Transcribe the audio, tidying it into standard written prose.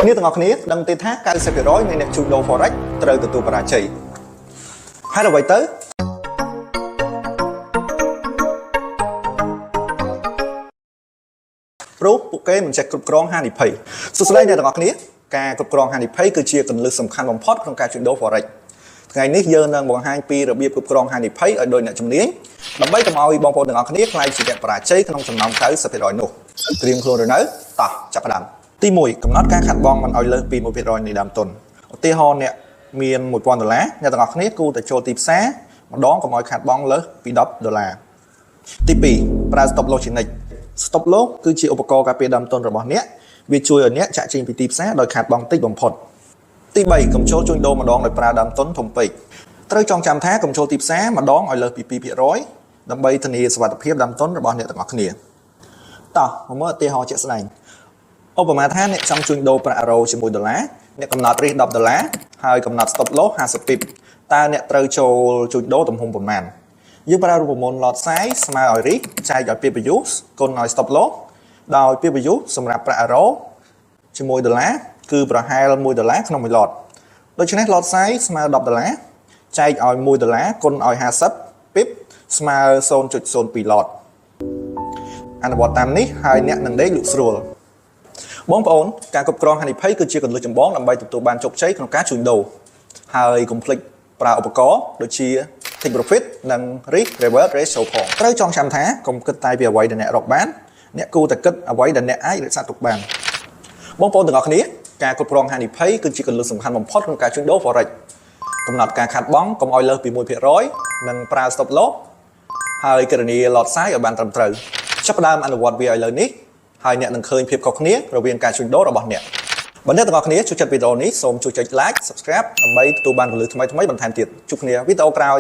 គ្នាទាំងអស់គ្នាដឹងទេថា 90% នៃអ្នកជួញដូរ Forex ត្រូវទទួលបរាជ័យហើយអ្វីទៅព្រោះពួកគេមិនចេះគ្រប់គ្រងហានិភ័យសួស្តីអ្នកទាំងអស់គ្នាការគ្រប់គ្រងហានិភ័យគឺជាគន្លឹះសំខាន់បំផុតក្នុងការជួញដូរ Forex ថ្ងៃនេះយើងនឹងបង្ហាញពីរបៀបគ្រប់គ្រងហានិភ័យឲ្យដោយអ្នកជំនាញដើម្បីកុំឲ្យបងប្អូនទាំងអស់គ្នាខ្លាចជាអ្នកបរាជ័យក្នុងចំណោម 90% នោះត្រៀមខ្លួនឬនៅតោះចាប់ផ្ដើមទី1កំណត់ការខាត់បងមិនឲ្យលើសពី 1% នៃដើមទុនឧទាហរណ៍អ្នកមាន$1000អ្នកទាំងអស់គ្នាគួរតែចូលទីផ្សារម្ដងកុំឲ្យខាត់បងលើសពី$10ទី2ប្រើ stop loss ជានិច្ច stop loss គឺជាឧបករណ៍ការពារដើមទុនរបស់អ្នកវាជួយឲ្យអ្នកចាក់ចេញពីទីផ្សារដោយខាត់បងតិចបំផុតទី3កុំចូលជួញដូរម្ដងដោយប្រើដើមទុនធំពេកត្រូវចងចាំថាកុំចូលទីផ្សារម្ដងឲ្យលើសពី 2% ដើម្បីធានាសុវត្ថិភាពដើមទុនរបស់អ្នកទាំងអស់គ្នាតោះមកមើលឧទាហរណ៍ជាក់ស្ដែងឧបមាថាអ្នកចង់ជួញដូរប្រាក់រ៉ូជាមួយ$អ្នកកំណត់រិះ$10ហើយកំណត់ stop loss 50 pip តើអ្នកត្រូវចូលជួញដូរទំហំប៉ុន្មានយើងប្រើរូបមន្ត lot size ស្មើឲ្យរិះចែកឲ្យ pip use គុណឲ្យ stop loss ដោយ pip use សម្រាប់ប្រាក់រ៉ូជាមួយ$គឺប្រហែល$1ក្នុង1 lot ដូច្នេះ lot size ស្មើ$10ចែកឲ្យ$1គុណឲ្យ50 pip ស្មើ 0.02 lot អនុវត្តតាមនេះហើយអ្នកនឹងដេកលក់ស្រួលបងប្អូនការគ្រប់គ្រងហានិភ័យគឺជាគន្លឹះចម្បងដើម្បីទទួលបានជោគជ័យក្នុងការជួញដូរហើយកុំភ្លេចប្រើឧបករណ៍ដូចជា take profit និង risk reward ratio ផងត្រូវចងចាំថាកុំគិតតែពីអ្វីដែលអ្នករកបានអ្នកគួរតែគិតអ្វីដែលអ្នកអាចរក្សាទុកបានបងប្អូនទាំងអស់គ្នាការគ្រប់គ្រងហានិភ័យគឺជាគន្លឹះសំខាន់បំផុតក្នុងការជួញដូរ Forex កំណត់ការខាត់បងកុំឲ្យលើសពី 1% និងប្រើ stop loss ហើយគណនា lot size ឲ្យបានត្រឹមត្រូវចាប់ផ្ដើមអនុវត្តវាឲ្យលើនេះហើយអ្នកនឹងឃើញភាពខុសគ្នារវាងការជួញដូររបស់អ្នកបើអ្នកទាំងអស់គ្នាចូលចិត្តវីដេអូនេះសូមជួយចុច like subscribe ដើម្បីទទួលបានគន្លឹះថ្មីៗបន្ថែមទៀតជួបគ្នាវីដេអូក្រោយ